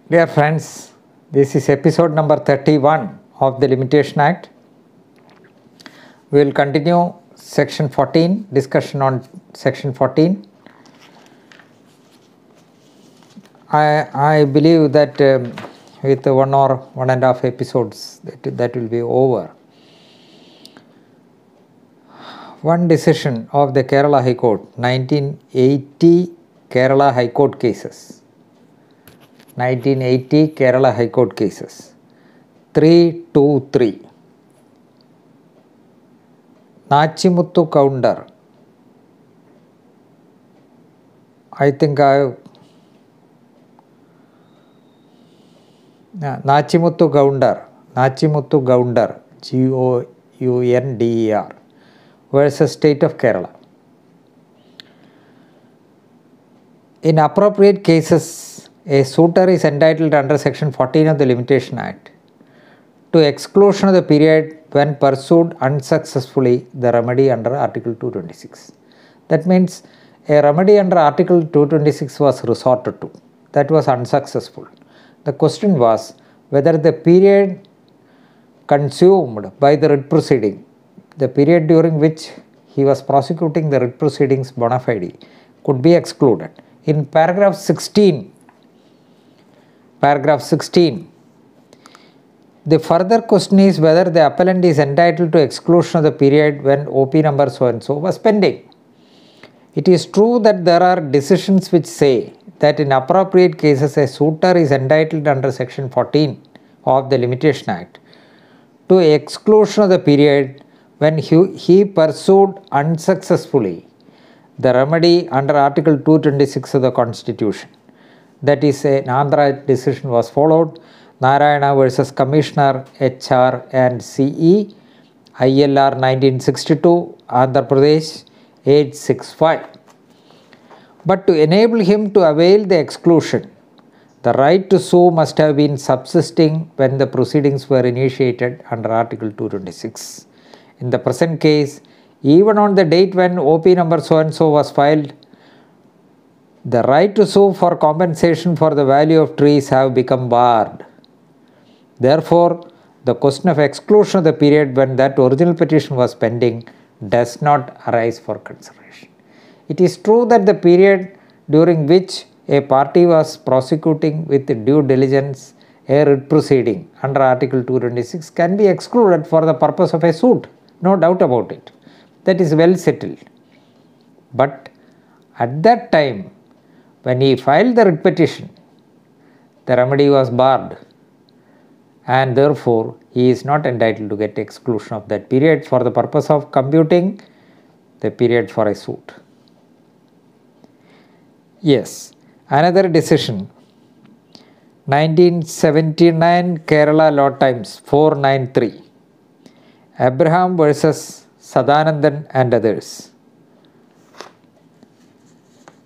Dear friends, this is episode number 31 of the Limitation Act. We will continue section 14, discussion on section 14. I believe that with one or 1.5 episodes that will be over. One decision of the Kerala High Court, 1980 Kerala High Court cases. 1980 Kerala High Court cases, 323. Nachimuthu Kaundar. I think Nachimuthu Gounder, Gounder versus State of Kerala. In appropriate cases, a suitor is entitled under section 14 of the Limitation Act to exclusion of the period when pursued unsuccessfully the remedy under Article 226. That means a remedy under Article 226 was resorted to. That was unsuccessful. The question was whether the period consumed by the writ proceeding, the period during which he was prosecuting the writ proceedings bona fide, could be excluded. In paragraph 16, the further question is whether the appellant is entitled to exclusion of the period when OP number so and so was pending. It is true that there are decisions which say that in appropriate cases a suitor is entitled under section 14 of the Limitation Act to exclusion of the period when he pursued unsuccessfully the remedy under Article 226 of the Constitution. That is, an Andhra decision was followed, Narayana versus Commissioner HR and CE, ILR 1962, Andhra Pradesh, 865. But to enable him to avail the exclusion, the right to sue must have been subsisting when the proceedings were initiated under Article 226. In the present case, even on the date when OP number so and so was filed, the right to sue for compensation for the value of trees have become barred. Therefore, the question of exclusion of the period when that original petition was pending does not arise for consideration. It is true that the period during which a party was prosecuting with due diligence a writ proceeding under Article 226 can be excluded for the purpose of a suit, no doubt about it. That is well settled. But at that time, when he filed the writ petition, the remedy was barred, and therefore he is not entitled to get exclusion of that period for the purpose of computing the period for a suit. Yes, another decision, 1979 Kerala Law Times 493, Abraham versus Sadanandan and others.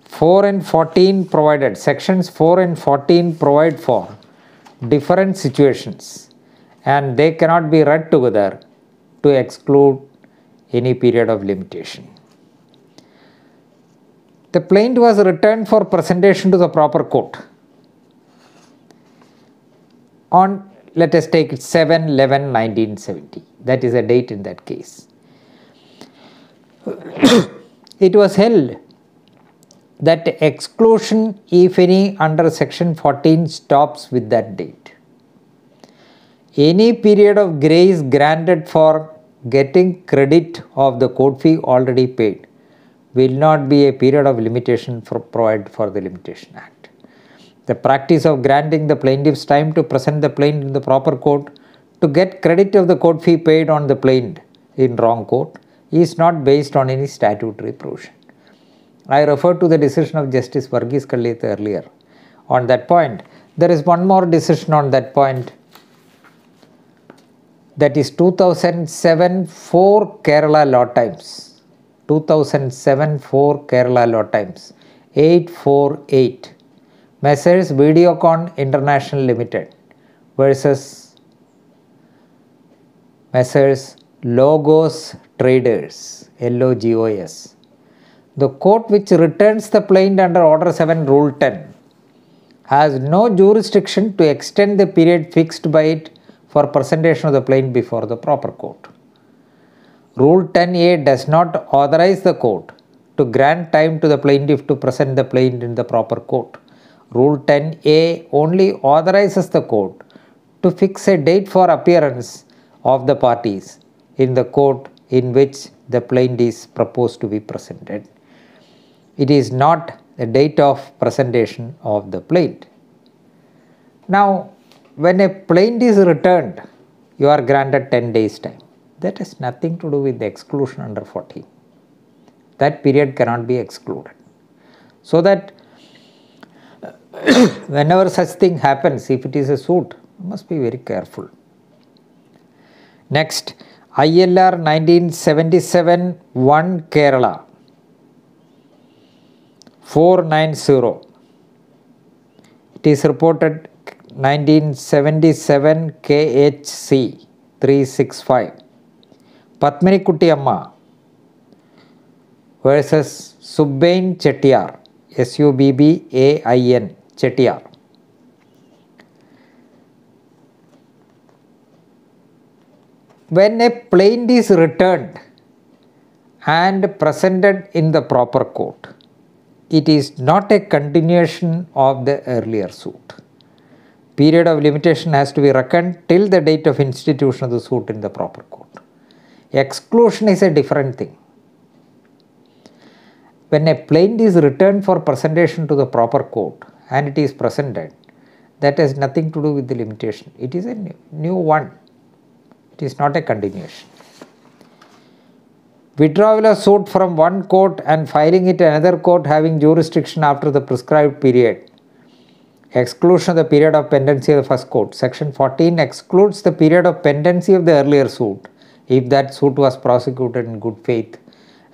4 and 14 provided, sections 4 and 14 provide for different situations and they cannot be read together to exclude any period of limitation. The plaint was returned for presentation to the proper court on, let us take it, 7/11/1970. That is a date in that case. It was held that exclusion, if any, under section 14 stops with that date. Any period of grace granted for getting credit of the court fee already paid will not be a period of limitation provided for the Limitation Act. The practice of granting the plaintiff's time to present the plaint in the proper court to get credit of the court fee paid on the plaint in wrong court is not based on any statutory provision. I referred to the decision of Justice Varghese Kallit earlier. On that point, there is one more decision on that point, that is 2007 4 Kerala Law Times. 2007 4 Kerala Law Times, 848. Messrs. Videocon International Limited versus Messrs. Logos Traders, LOGOS. The court which returns the plaint under Order 7 Rule 10 has no jurisdiction to extend the period fixed by it for presentation of the plaint before the proper court. Rule 10A does not authorize the court to grant time to the plaintiff to present the plaint in the proper court. Rule 10A only authorizes the court to fix a date for appearance of the parties in the court in which the plaint is proposed to be presented. It is not the date of presentation of the plaint. Now, when a plaint is returned, you are granted 10 days time. That has nothing to do with the exclusion under 14. That period cannot be excluded. So that whenever such thing happens, if it is a suit, you must be very careful. Next, ILR 1977-1 Kerala 490. It is reported 1977 KHC 365. Padmini Kutty Amma versus Subbain Chettiar, Subbain Chettiar. When a plaint is returned and presented in the proper court, it is not a continuation of the earlier suit. Period of limitation has to be reckoned till the date of institution of the suit in the proper court. Exclusion is a different thing. When a plaint is returned for presentation to the proper court and it is presented, that has nothing to do with the limitation. It is a new one. It is not a continuation. Withdrawal of suit from one court and filing it another court having jurisdiction after the prescribed period. Exclusion of the period of pendency of the first court. Section 14 excludes the period of pendency of the earlier suit if that suit was prosecuted in good faith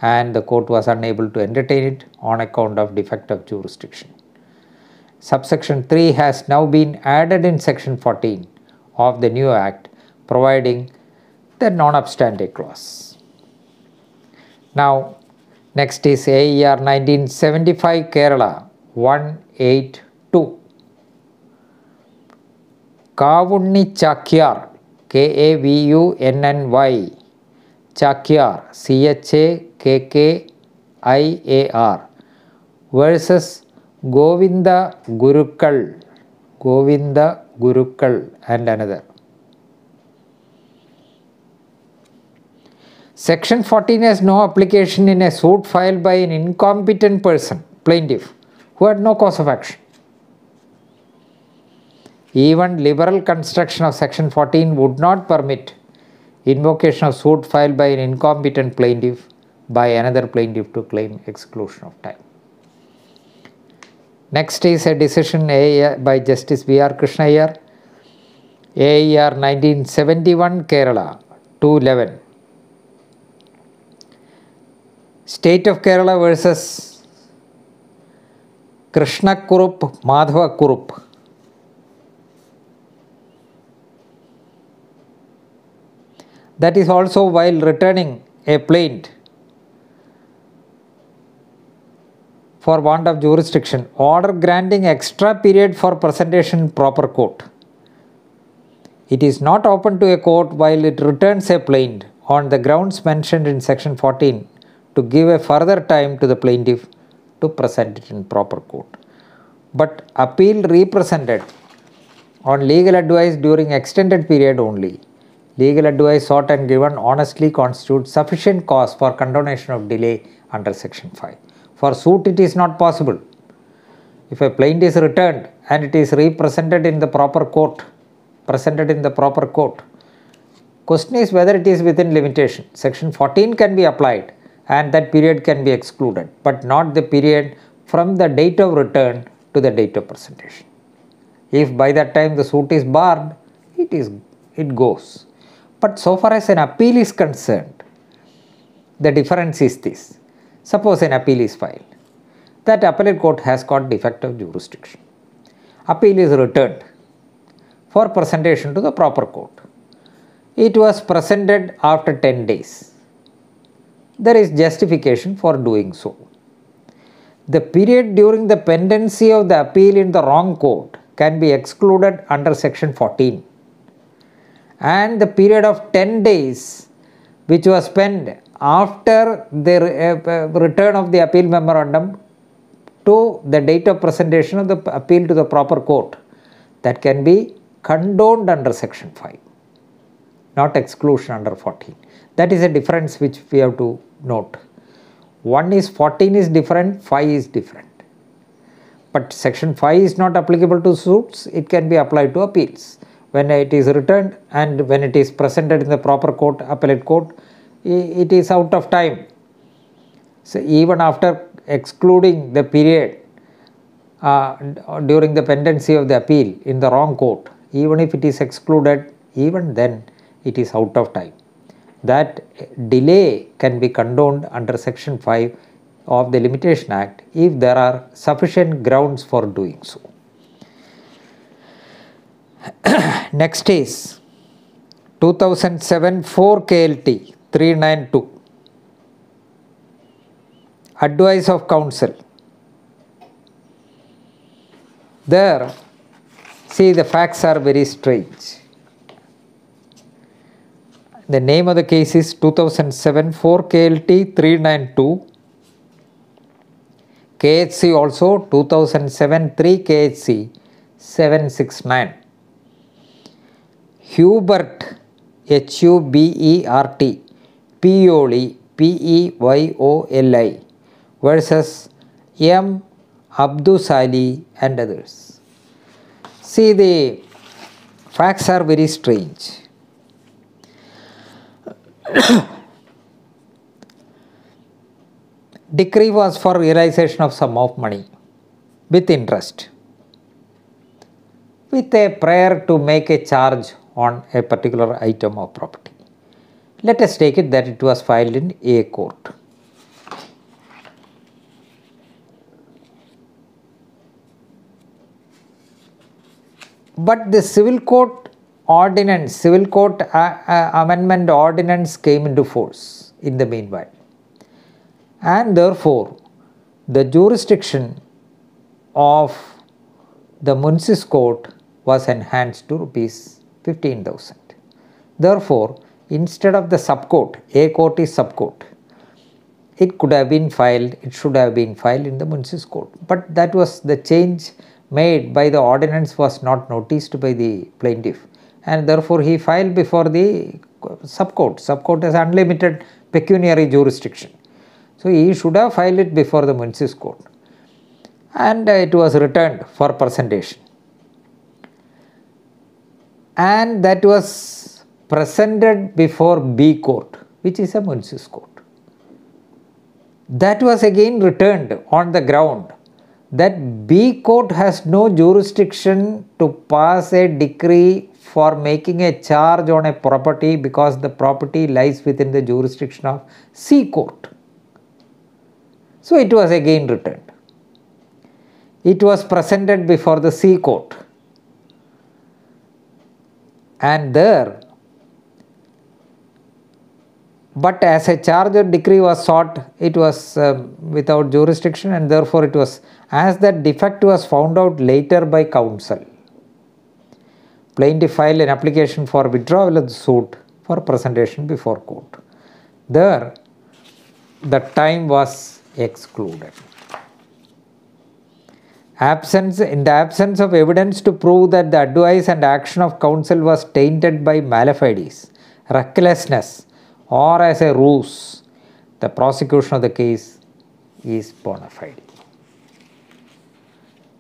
and the court was unable to entertain it on account of defect of jurisdiction. Subsection 3 has now been added in section 14 of the new act, providing the non obstante clause. Now, next is AER 1975 Kerala 182. Kavunni Chakyar, Kavunny Chakyar, Chakkiar versus Govinda Gurukal and another. Section 14 has no application in a suit filed by an incompetent person, plaintiff, who had no cause of action. Even liberal construction of section 14 would not permit invocation of suit filed by an incompetent plaintiff by another plaintiff to claim exclusion of time. Next is a decision by Justice V.R. Krishna Iyer, AER 1971 Kerala 211. State of Kerala versus Krishna Kurup Madhava Kurup. That is also while returning a plaint for want of jurisdiction, order granting extra period for presentation in proper court. It is not open to a court while it returns a plaint on the grounds mentioned in section 14 to give a further time to the plaintiff to present it in proper court. But appeal represented on legal advice during extended period only. Legal advice sought and given honestly constitutes sufficient cause for condonation of delay under section 5. For suit it is not possible. If a plaint is returned and it is represented in the proper court, question is whether it is within limitation. Section 14 can be applied and that period can be excluded, but not the period from the date of return to the date of presentation. If by that time the suit is barred, it goes. But so far as an appeal is concerned, the difference is this. Suppose an appeal is filed. That appellate court has got defect of jurisdiction. Appeal is returned for presentation to the proper court. It was presented after 10 days. There is justification for doing so. the period during the pendency of the appeal in the wrong court can be excluded under section 14, and the period of 10 days which was spent after the return of the appeal memorandum to the date of presentation of the appeal to the proper court, that can be condoned under section 5, not exclusion under 14. That is a difference which we have to note. 14 is different, 5 is different. But section 5 is not applicable to suits, it can be applied to appeals. When it is returned and when it is presented in the proper court, appellate court, it is out of time. So even after excluding the period during the pendency of the appeal in the wrong court, even if it is excluded, even then it is out of time. That delay can be condoned under section 5 of the Limitation Act if there are sufficient grounds for doing so. Next is 2007 4 KLT 392, advice of counsel. There, see, the facts are very strange. The name of the case is 2007 4 KLT 392. KHC also 2007 3 KHC 769. Hubert, Hubert, Pioli, Peyoli versus M. Abdusali and others. See, the facts are very strange. Decree was for realization of sum of money with interest, with a prayer to make a charge on a particular item of property. Let us take it that it was filed in A court. But the civil court ordinance, civil court amendment ordinance came into force in the meanwhile, and therefore the jurisdiction of the Munsis court was enhanced to rupees 15,000. Therefore, instead of the subcourt, A court is subcourt, it could have been filed, it should have been filed in the Munsis court. But that was the change made by the ordinance was not noticed by the plaintiff, and therefore he filed before the subcourt. Subcourt has unlimited pecuniary jurisdiction. So he should have filed it before the Munsis court, and it was returned for presentation. And that was presented before B court, which is a Munsis court. That was again returned on the ground that B court has no jurisdiction to pass a decree for making a charge on a property because the property lies within the jurisdiction of C court. So it was again returned. It was presented before the C court, and there, but as a charge or decree was sought, it was without jurisdiction, and therefore it was, as that defect was found out later by counsel, plaintiff filed an application for withdrawal of the suit for presentation before court. There, the time was excluded. In the absence of evidence to prove that the advice and action of counsel was tainted by malafidis, recklessness, or as a ruse, the prosecution of the case is bona fide.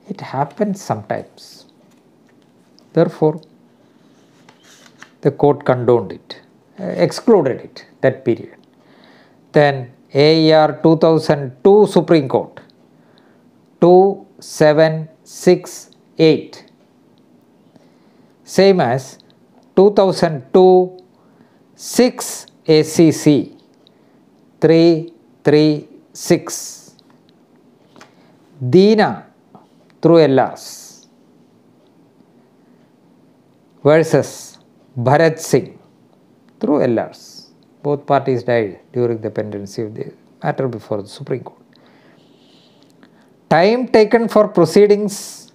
It happens sometimes. Therefore, the court condoned it, excluded it, that period. Then AER 2002 Supreme Court 2768, same as 2002 6 ACC 336, Dina through LRs versus Bharat Singh through LRs. Both parties died during the pendency of the matter before the Supreme Court. Time taken for proceedings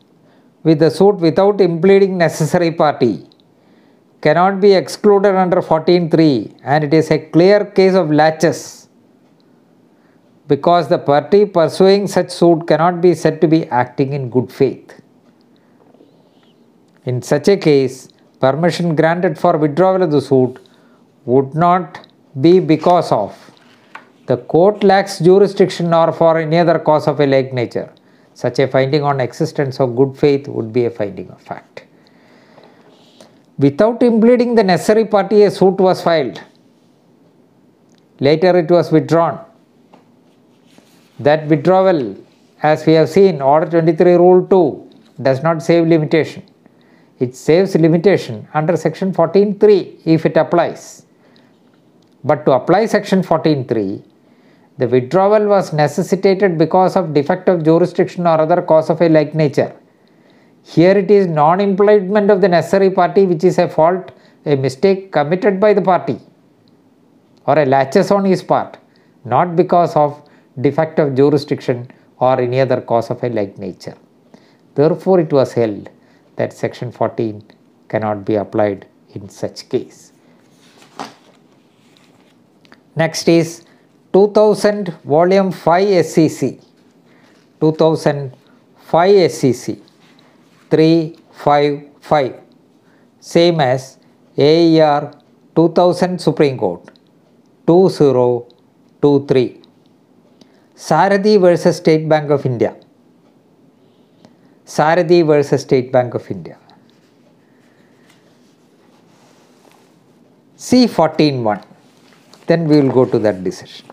with the suit without impleading necessary party cannot be excluded under 14(3), and it is a clear case of laches, because the party pursuing such suit cannot be said to be acting in good faith. In such a case, permission granted for withdrawal of the suit would not be because of the court lacks jurisdiction or for any other cause of a like nature. Such a finding on existence of good faith would be a finding of fact. Without impleading the necessary party, a suit was filed. Later it was withdrawn. That withdrawal, as we have seen, Order 23 Rule 2, does not save limitation. It saves limitation under section 14(3) if it applies. But to apply section 14(3), the withdrawal was necessitated because of defect of jurisdiction or other cause of a like nature. Here it is non-impleadment of the necessary party which is a fault, a mistake committed by the party or a laches on his part, not because of defect of jurisdiction or any other cause of a like nature. Therefore, it was held that section 14 cannot be applied in such case. Next is 2000 Volume 5 SEC, 2005 SEC 355, same as AER 2000 Supreme Court 2023. Sarathi versus State Bank of India. Sarathi versus State Bank of India. C14(1). Then we will go to that decision.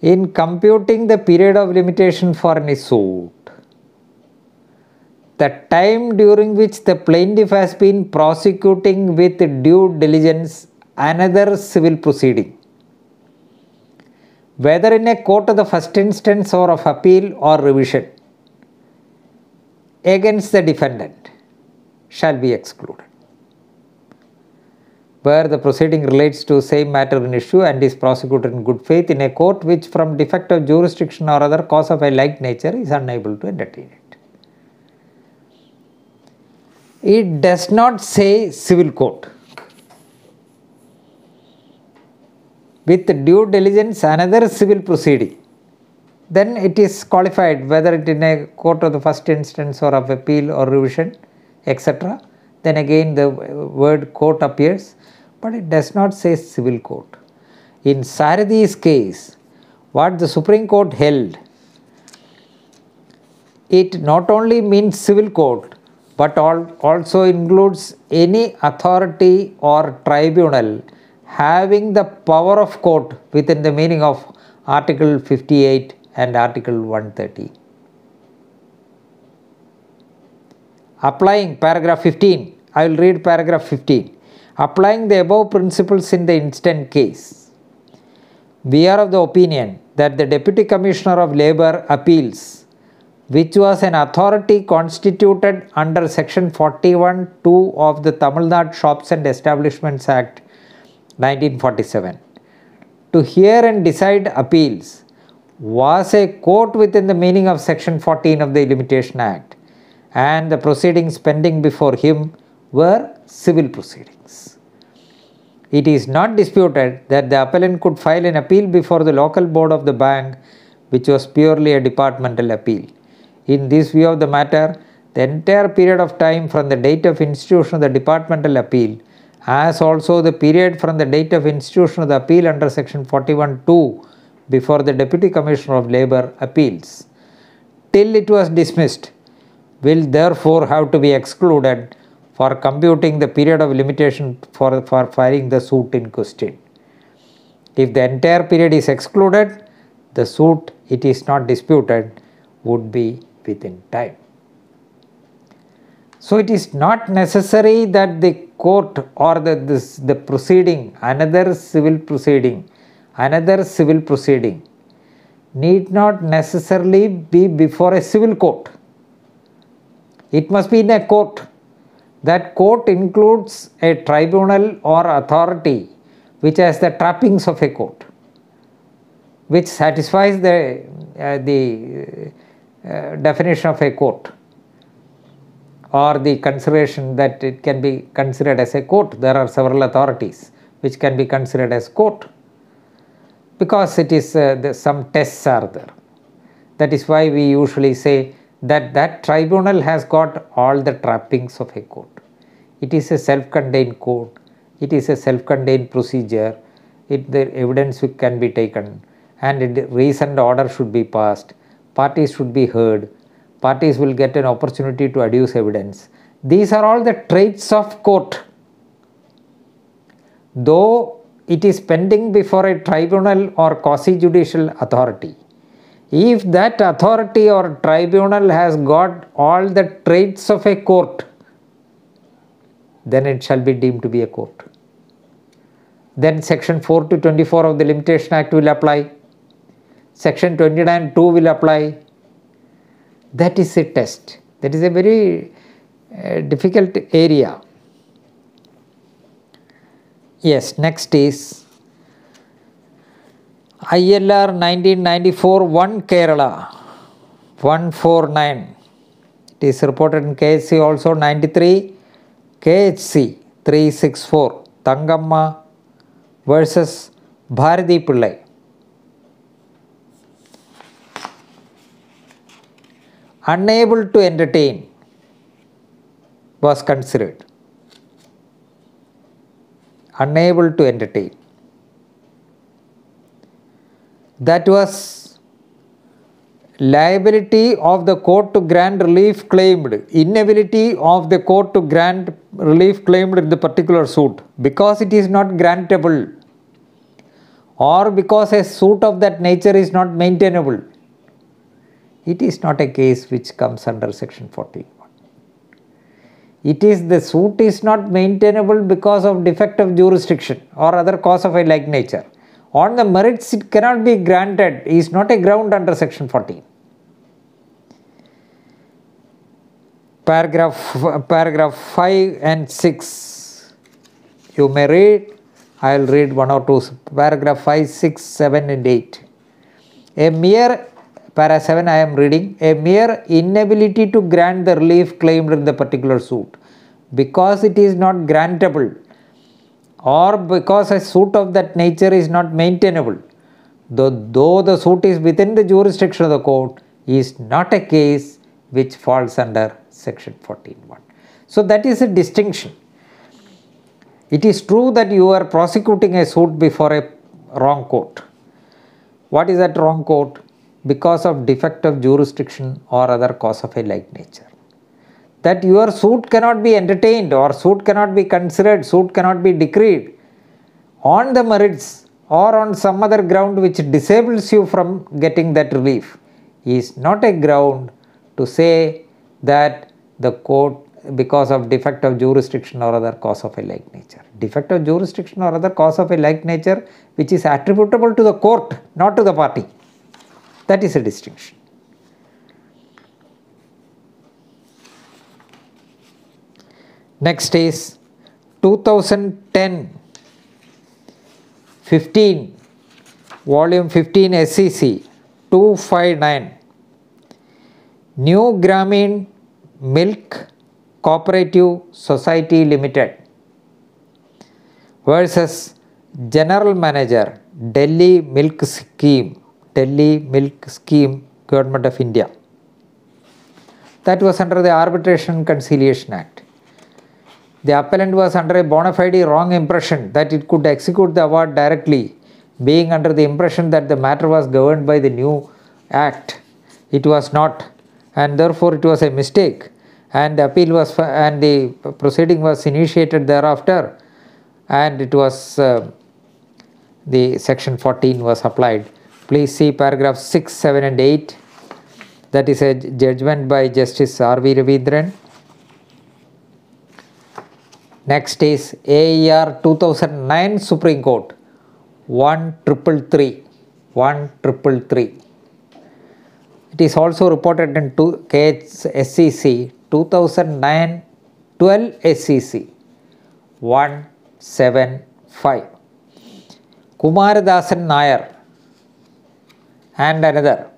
In computing the period of limitation for any suit, the time during which the plaintiff has been prosecuting with due diligence another civil proceeding, whether in a court of the first instance or of appeal or revision, against the defendant shall be excluded. Where the proceeding relates to same matter in issue and is prosecuted in good faith in a court which from defect of jurisdiction or other cause of a like nature is unable to entertain it. It does not say civil court. With due diligence another civil proceeding, then it is qualified whether it in a court of the first instance or of appeal or revision, etc. Then again the word court appears, but it does not say civil court. In Sarathi's case, what the Supreme Court held, it not only means civil court, but also includes any authority or tribunal having the power of court within the meaning of Article 58 and Article 130. Applying paragraph 15, I will read paragraph 15. Applying the above principles in the instant case, we are of the opinion that the Deputy Commissioner of Labour Appeals, which was an authority constituted under section 41(2) of the Tamil Nadu Shops and Establishments Act 1947, to hear and decide appeals, was a court within the meaning of section 14 of the Limitation Act, and the proceedings pending before him were civil proceedings. It is not disputed that the appellant could file an appeal before the local board of the bank, which was purely a departmental appeal. In this view of the matter, the entire period of time from the date of institution of the departmental appeal, as also the period from the date of institution of the appeal under section 41(2) before the Deputy Commissioner of Labour Appeals, till it was dismissed, will therefore have to be excluded for computing the period of limitation for filing the suit in question. If the entire period is excluded, the suit, it is not disputed, would be within time. So it is not necessary that the court or the proceeding, another civil proceeding, need not necessarily be before a civil court. It must be in a court. That court includes a tribunal or authority which has the trappings of a court, which satisfies the definition of a court, or the consideration that it can be considered as a court. There are several authorities which can be considered as court, because it is some tests are there. That is why we usually say that that tribunal has got all the trappings of a court. It is a self-contained court, it is a self-contained procedure, the evidence can be taken, and a reasoned order should be passed, parties should be heard, parties will get an opportunity to adduce evidence. These are all the traits of court. Though it is pending before a tribunal or quasi-judicial authority, if that authority or tribunal has got all the traits of a court, then it shall be deemed to be a court. Then section 4 to 24 of the Limitation Act will apply. Section 29(2) will apply. That is a test. That is a very difficult area. Yes, next is ILR 1994-1 Kerala 149. It is reported in KHC also 93, KHC 364, Tangamma versus Bharati Pillai. Unable to entertain was considered. Unable to entertain. That was liability of the court to grant relief claimed, inability of the court to grant relief claimed in the particular suit, because it is not grantable, or because a suit of that nature is not maintainable. It is not a case which comes under section 14. It is the suit is not maintainable because of defect of jurisdiction or other cause of a like nature. On the merits it cannot be granted, is not a ground under section 14. Paragraph 5 and 6 you may read. I will read one or two. Paragraph 5, 6, 7 and 8. A mere, para 7 I am reading, a mere inability to grant the relief claimed in the particular suit because it is not grantable, or because a suit of that nature is not maintainable, though the suit is within the jurisdiction of the court, is not a case which falls under section 14(1). So that is a distinction. It is true that you are prosecuting a suit before a wrong court. What is that wrong court? Because of defect of jurisdiction or other cause of a like nature. That your suit cannot be entertained, or suit cannot be considered, suit cannot be decreed on the merits or on some other ground which disables you from getting that relief, is not a ground to say that the court, because of defect of jurisdiction or other cause of a like nature. Defect of jurisdiction or other cause of a like nature which is attributable to the court, not to the party. That is a distinction. Next is 2010-15, volume 15 SEC 259, New Grameen Milk Cooperative Society Limited versus General Manager, Delhi Milk Scheme, Government of India. That was under the Arbitration and Conciliation Act. The appellant was under a bona fide wrong impression that it could execute the award directly, being under the impression that the matter was governed by the new act. It was not, and therefore it was a mistake, and the appeal was and the proceeding was initiated thereafter, and it was the section 14 was applied. Please see paragraph 6, 7 and 8. That is a judgment by Justice R.V. Ravindran. Next is AER 2009 Supreme Court 1333. It is also reported in SEC 2009-12 SEC 175. Kumaradasan Nair and another.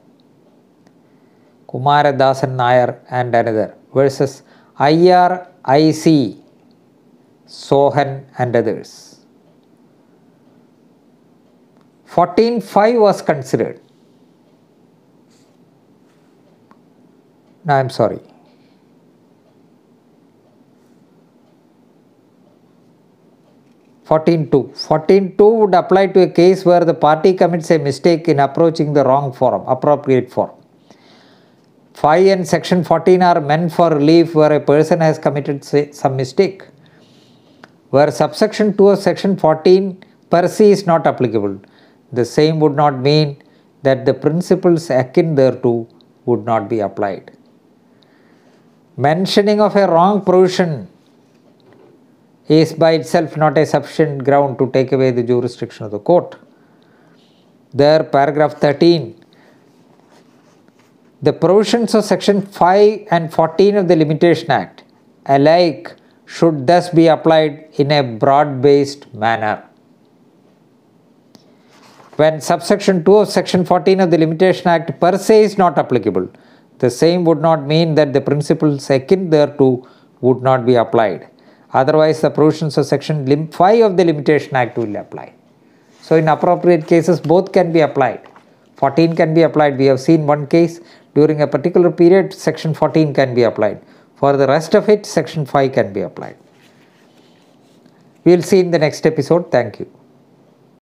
Kumaradasan Nair and another, versus IRIC, Sohan and others. 14.5 was considered. No, I'm sorry. 14.2. 14.2 would apply to a case where the party commits a mistake in approaching the wrong forum, appropriate forum. 5 and section 14 are meant for relief where a person has committed some mistake. Where subsection 2 of section 14 per se is not applicable, the same would not mean that the principles akin thereto would not be applied. Mentioning of a wrong provision is by itself not a sufficient ground to take away the jurisdiction of the court. There, paragraph 13, the provisions of section 5 and 14 of the Limitation Act alike should thus be applied in a broad-based manner. When subsection 2 of section 14 of the Limitation Act per se is not applicable, the same would not mean that the principles akin thereto would not be applied. Otherwise, the provisions of section 5 of the Limitation Act will apply. So, in appropriate cases, both can be applied. 14 can be applied. We have seen one case during a particular period, section 14 can be applied. For the rest of it, section 5 can be applied. We will see in the next episode. Thank you.